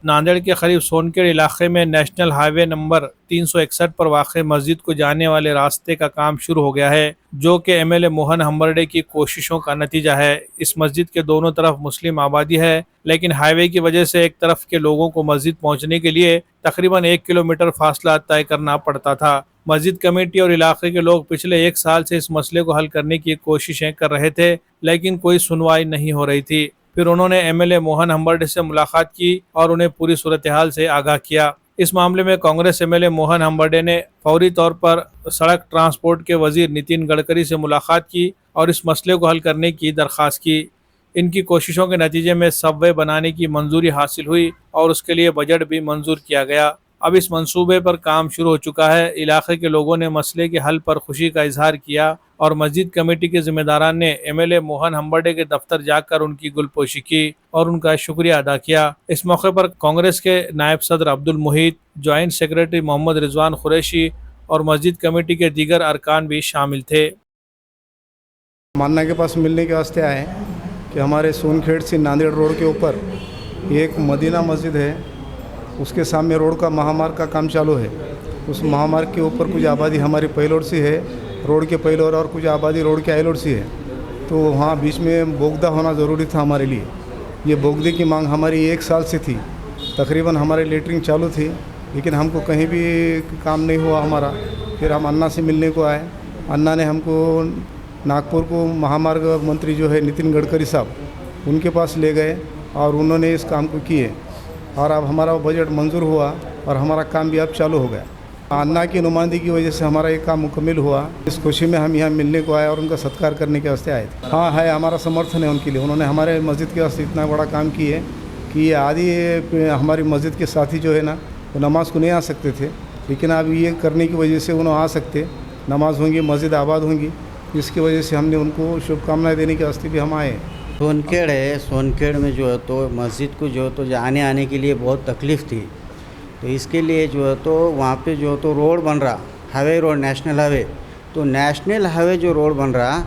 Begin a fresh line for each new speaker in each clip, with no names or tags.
नांदेड़ के करीब सोनखेड़ इलाके में नेशनल हाईवे नंबर 361 पर वाक़ मस्जिद को जाने वाले रास्ते का काम शुरू हो गया है, जो कि एमएलए मोहन हम्बर्डे की कोशिशों का नतीजा है। इस मस्जिद के दोनों तरफ मुस्लिम आबादी है, लेकिन हाईवे की वजह से एक तरफ के लोगों को मस्जिद पहुंचने के लिए तकरीबन 1 किलोमीटर फासला तय करना पड़ता था। मस्जिद कमेटी और इलाके के लोग पिछले 1 साल से इस मसले को हल करने की कोशिशें कर रहे थे, लेकिन कोई सुनवाई नहीं हो रही थी। फिर उन्होंने एमएलए मोहन हम्बर्डे से मुलाकात की और उन्हें पूरी सूरत हाल से आगाह किया। इस मामले में कांग्रेस एमएलए मोहन हम्बर्डे ने फौरी तौर पर सड़क ट्रांसपोर्ट के वजीर नितिन गडकरी से मुलाकात की और इस मसले को हल करने की दरख्वास्त की। इनकी कोशिशों के नतीजे में सबवे बनाने की मंजूरी हासिल हुई और उसके लिए बजट भी मंजूर किया गया। अब इस मंसूबे पर काम शुरू हो चुका है। इलाके के लोगों ने मसले के हल पर खुशी का इजहार किया और मस्जिद कमेटी के जिम्मेदारान ने एमएलए मोहन हम्बर्डे के दफ्तर जाकर उनकी गुलपोशी की और उनका शुक्रिया अदा किया। इस मौके पर कांग्रेस के नायब सदर अब्दुल मुहीत, ज्वाइंट सेक्रेटरी मोहम्मद रिजवान कुरैशी और मस्जिद कमेटी के दीगर अरकान भी शामिल थे।
मान्ना के पास मिलने के वास्ते आए कि हमारे सोनखेड़ से नांदेड़ रोड के ऊपर एक मदीना मस्जिद है, उसके सामने रोड का महामार्ग का काम चालू है। उस महामार्ग के ऊपर कुछ आबादी हमारी पहले ओर से है, रोड के पहले ओर, और कुछ आबादी रोड के आइल ओर से है। तो वहाँ बीच में बोगदा होना ज़रूरी था हमारे लिए। ये बोगदे की मांग हमारी 1 साल से थी। तकरीबन हमारी लेटरिंग चालू थी, लेकिन हमको कहीं भी काम नहीं हुआ हमारा। फिर हम अन्ना से मिलने को आए। अन्ना ने हमको नागपुर को महामार्ग मंत्री जो है नितिन गडकरी साहब, उनके पास ले गए और उन्होंने इस काम को किए और अब हमारा बजट मंजूर हुआ और हमारा काम भी अब चालू हो गया। अन्ना की नुमाइंदगी की वजह से हमारा ये काम मुकम्मल हुआ। इस खुशी में हम यहाँ मिलने को आए और उनका सत्कार करने के वास्ते आए थे। हाँ है, हमारा समर्थन है उनके लिए। उन्होंने हमारे मस्जिद के वास्ते इतना बड़ा काम किए कि आदि हमारी मस्जिद के साथी जो है ना, वो नमाज को नहीं आ सकते थे, लेकिन अब ये करने की वजह से उन्होंने आ सकते, नमाज होंगी, मस्जिद आबाद होंगी। इसकी वजह से हमने उनको शुभकामनाएँ देने के वास्ते भी हम आए।
सोनखेड़ है, सोनखेड़ में जो है तो मस्जिद को जो है तो आने के लिए बहुत तकलीफ़ थी। तो इसके लिए जो है तो वहाँ पे जो है तो रोड बन रहा, हाईवे रोड, नेशनल हाईवे। तो नेशनल हाईवे जो रोड बन रहा,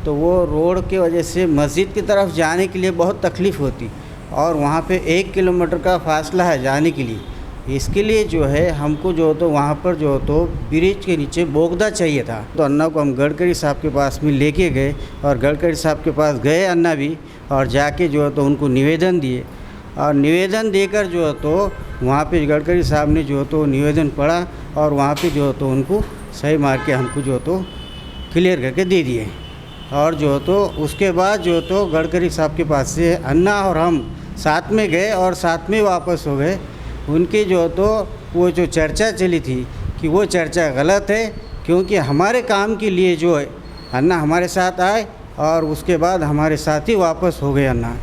तो वो रोड की वजह से मस्जिद की तरफ जाने के लिए बहुत तकलीफ़ होती और वहाँ पे 1 किलोमीटर का फासला है जाने के लिए। इसके लिए जो है हमको जो है तो वहाँ पर जो है तो ब्रिज के नीचे बोगदा चाहिए था। तो अन्ना को हम गडकरी साहब के पास में लेके गए और गडकरी साहब के पास गए अन्ना भी, और जाके जो है तो उनको निवेदन दिए और निवेदन देकर जो है तो वहाँ पे गडकरी साहब ने जो है तो निवेदन पढ़ा और वहाँ पे जो है तो उनको सही मार के हमको जो है तो क्लियर करके दे दिए। और जो है तो उसके बाद जो है तो गडकरी साहब के पास से अन्ना और हम साथ में गए और साथ में वापस हो गए। उनकी जो है तो वो जो चर्चा चली थी कि वो चर्चा गलत है, क्योंकि हमारे काम के लिए जो है अन्ना हमारे साथ आए और उसके बाद हमारे साथ ही वापस हो गए अन्ना।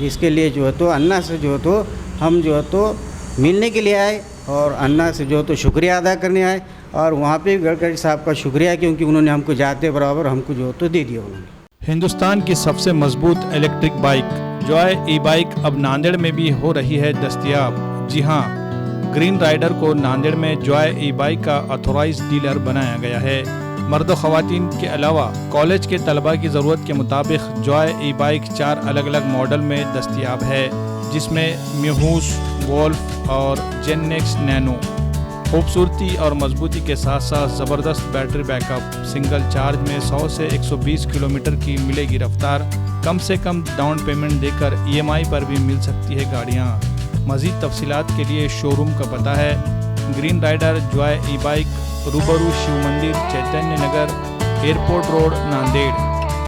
इसके लिए जो है तो अन्ना से जो है तो हम जो है तो मिलने के लिए आए और अन्ना से जो है तो शुक्रिया अदा करने आए। और वहाँ पे गडकरी साहब का शुक्रिया, क्योंकि उन्होंने हमको जाते बराबर हमको जो है तो दे दिया उन्होंने।
हिंदुस्तान की सबसे मजबूत इलेक्ट्रिक बाइक जॉय ई बाइक अब नांदेड़ में भी हो रही है दस्तयाब। जी हाँ, ग्रीन राइडर को नांदेड़ में जॉय ई बाइक का ऑथोराइज डीलर बनाया गया है। मर्द व ख़वातीन के अलावा कॉलेज के तलबा की ज़रूरत के मुताबिक जॉय ई बाइक 4 अलग अलग मॉडल में दस्तयाब है, जिसमें म्यूहूस, वोल्फ और जेननेक्स नैनो। खूबसूरती और मजबूती के साथ साथ ज़बरदस्त बैटरी बैकअप, सिंगल चार्ज में 100 से 120 किलोमीटर की मिलेगी रफ्तार। कम से कम डाउन पेमेंट देकर EMI पर भी मिल सकती है गाड़ियाँ। मज़ीद तफसीलात के लिए शोरूम का पता है ग्रीन राइडर जॉय ई बाइक, रूबरू शिव मंदिर, चैतन्य नगर, एयरपोर्ट रोड, नांदेड़।